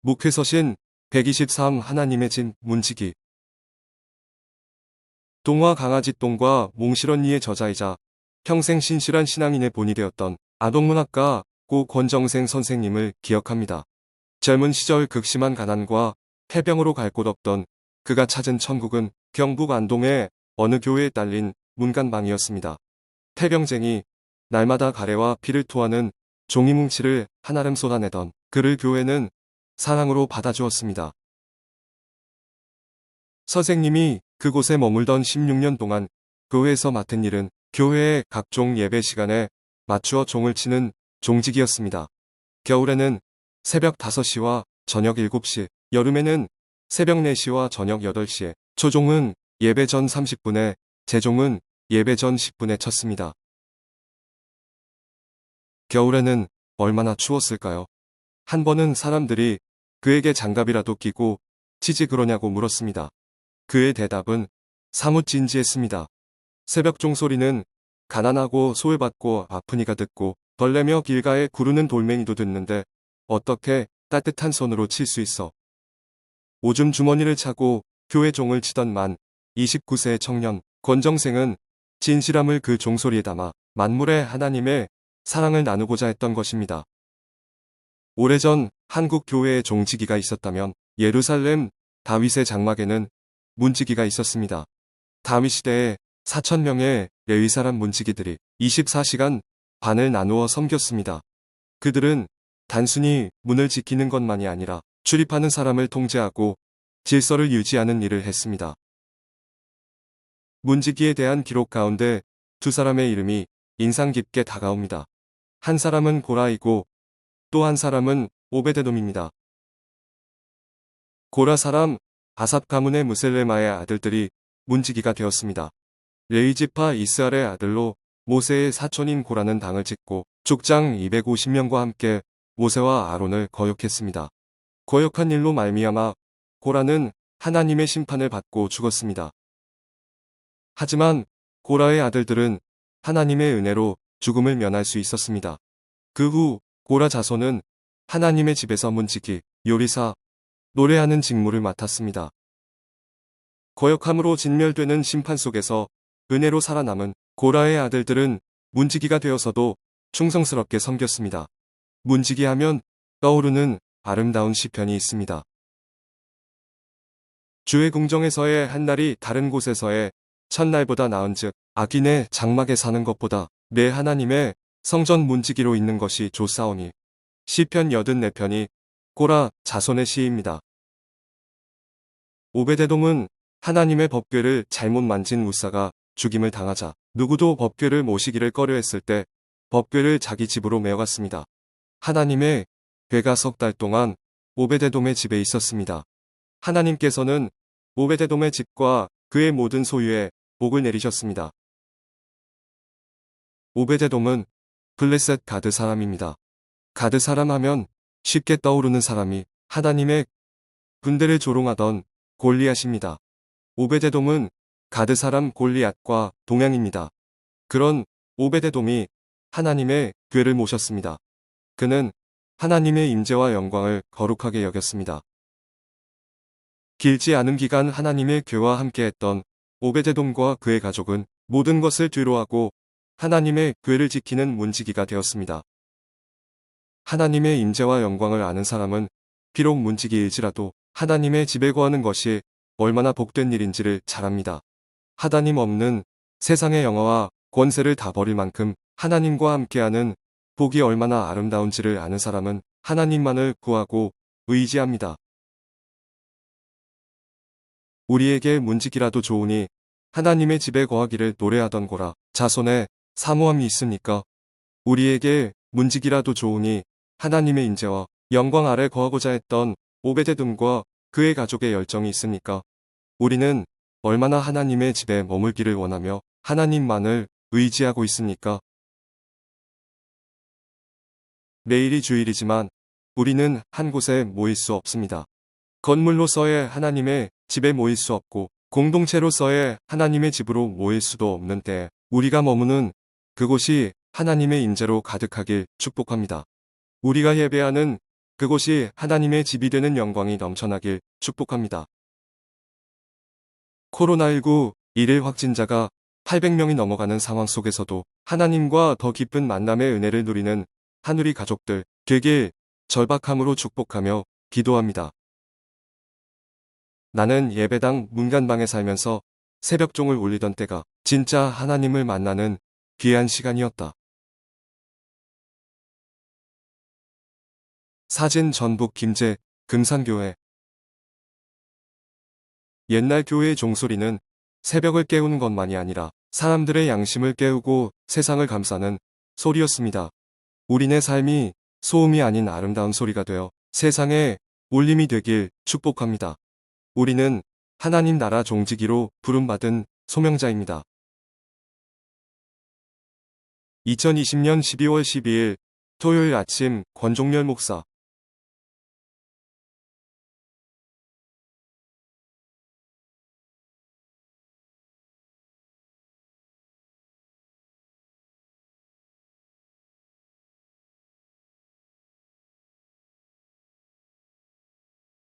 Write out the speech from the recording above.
목회서신 123 하나님의 집 문지기. 동화 강아지똥과 몽실언니의 저자이자 평생 신실한 신앙인의 본이 되었던 아동문학가 고 권정생 선생님을 기억합니다. 젊은 시절 극심한 가난과 폐병으로 갈 곳 없던 그가 찾은 천국은 경북 안동의 어느 교회에 딸린 문간방이었습니다. 폐병쟁이 날마다 가래와 피를 토하는 종이뭉치를 한아름 쏟아내던 그를 교회는 사랑으로 받아주었습니다. 선생님이 그곳에 머물던 16년 동안 교회에서 맡은 일은 교회의 각종 예배 시간에 맞추어 종을 치는 종직이었습니다. 겨울에는 새벽 5시와 저녁 7시, 여름에는 새벽 4시와 저녁 8시에, 초종은 예배 전 30분에, 재종은 예배 전 10분에 쳤습니다. 겨울에는 얼마나 추웠을까요? 한 번은 사람들이 그에게 장갑이라도 끼고 치지 그러냐고 물었습니다. 그의 대답은 사뭇 진지했습니다. 새벽 종소리는 가난하고 소외받고 아프니가 듣고 벌레며 길가에 구르는 돌멩이도 듣는데 어떻게 따뜻한 손으로 칠 수 있어? 오줌 주머니를 차고 교회 종을 치던 만 29세의 청년 권정생은 진실함을 그 종소리에 담아 만물의 하나님의 사랑을 나누고자 했던 것입니다. 오래전 한국 교회에 종지기가 있었다면 예루살렘 다윗의 장막에는 문지기가 있었습니다. 다윗 시대에 4,000명의 레위 사람 문지기들이 24시간 반을 나누어 섬겼습니다. 그들은 단순히 문을 지키는 것만이 아니라 출입하는 사람을 통제하고 질서를 유지하는 일을 했습니다. 문지기에 대한 기록 가운데 두 사람의 이름이 인상 깊게 다가옵니다. 한 사람은 고라이고 또 한 사람은 오베데돔입니다. 고라 사람 아삽 가문의 무셀레마의 아들들이 문지기가 되었습니다. 레위지파 이스알의 아들로 모세의 사촌인 고라는 당을 짓고 족장 250명과 함께 모세와 아론을 거역했습니다. 거역한 일로 말미암아 고라는 하나님의 심판을 받고 죽었습니다. 하지만 고라의 아들들은 하나님의 은혜로 죽음을 면할 수 있었습니다. 그 후 고라 자손은 하나님의 집에서 문지기, 요리사, 노래하는 직무를 맡았습니다. 거역함으로 진멸되는 심판 속에서 은혜로 살아남은 고라의 아들들은 문지기가 되어서도 충성스럽게 섬겼습니다. 문지기 하면 떠오르는 아름다운 시편이 있습니다. 주의 궁정에서의 한날이 다른 곳에서의 첫날보다 나은즉 악인의 장막에 사는 것보다 내 하나님의 성전 문지기로 있는 것이 좋사오니. 시편 84편이 고라 자손의 시입니다. 오베데돔은 하나님의 법궤를 잘못 만진 우사가 죽임을 당하자 누구도 법궤를 모시기를 꺼려했을 때 법궤를 자기 집으로 메어갔습니다. 하나님의 궤가 석 달 동안 오베데돔의 집에 있었습니다. 하나님께서는 오베데돔의 집과 그의 모든 소유에 복을 내리셨습니다. 오베데돔은 블레셋 가드 사람입니다. 가드 사람 하면 쉽게 떠오르는 사람이 하나님의 군대를 조롱하던 골리앗입니다. 오베데돔은 가드 사람 골리앗과 동양입니다. 그런 오베데돔이 하나님의 궤를 모셨습니다. 그는 하나님의 임재와 영광을 거룩하게 여겼습니다. 길지 않은 기간 하나님의 궤와 함께했던 오베데돔과 그의 가족은 모든 것을 뒤로하고 하나님의 궤를 지키는 문지기가 되었습니다. 하나님의 임재와 영광을 아는 사람은 비록 문지기일지라도 하나님의 집에 거하는 것이 얼마나 복된 일인지를 잘 압니다. 하나님 없는 세상의 영화와 권세를 다 버릴 만큼 하나님과 함께하는 복이 얼마나 아름다운지를 아는 사람은 하나님만을 구하고 의지합니다. 우리에게 문지기라도 좋으니 하나님의 집에 거하기를 노래하던 고라 자손의 사모함이 있습니까? 우리에게 문지기라도 좋으니 하나님의 인재와 영광 아래 거하고자 했던 오베데돔과 그의 가족의 열정이 있습니까? 우리는 얼마나 하나님의 집에 머물기를 원하며 하나님만을 의지하고 있습니까? 내일이 주일이지만 우리는 한 곳에 모일 수 없습니다. 건물로서의 하나님의 집에 모일 수 없고 공동체로서의 하나님의 집으로 모일 수도 없는 때에 우리가 머무는 그곳이 하나님의 임재로 가득하길 축복합니다. 우리가 예배하는 그곳이 하나님의 집이 되는 영광이 넘쳐나길 축복합니다. 코로나19 일일 확진자가 800명이 넘어가는 상황 속에서도 하나님과 더 깊은 만남의 은혜를 누리는 한우리 가족들 되길 절박함으로 축복하며 기도합니다. 나는 예배당 문간방에 살면서 새벽종을 울리던 때가 진짜 하나님을 만나는 귀한 시간이었다. 사진 전북 김제 금산교회. 옛날 교회의 종소리는 새벽을 깨우는 것만이 아니라 사람들의 양심을 깨우고 세상을 감싸는 소리였습니다. 우리네 삶이 소음이 아닌 아름다운 소리가 되어 세상에 울림이 되길 축복합니다. 우리는 하나님 나라 종지기로 부름받은 소명자입니다. 2020년 12월 12일 토요일 아침 권종렬 목사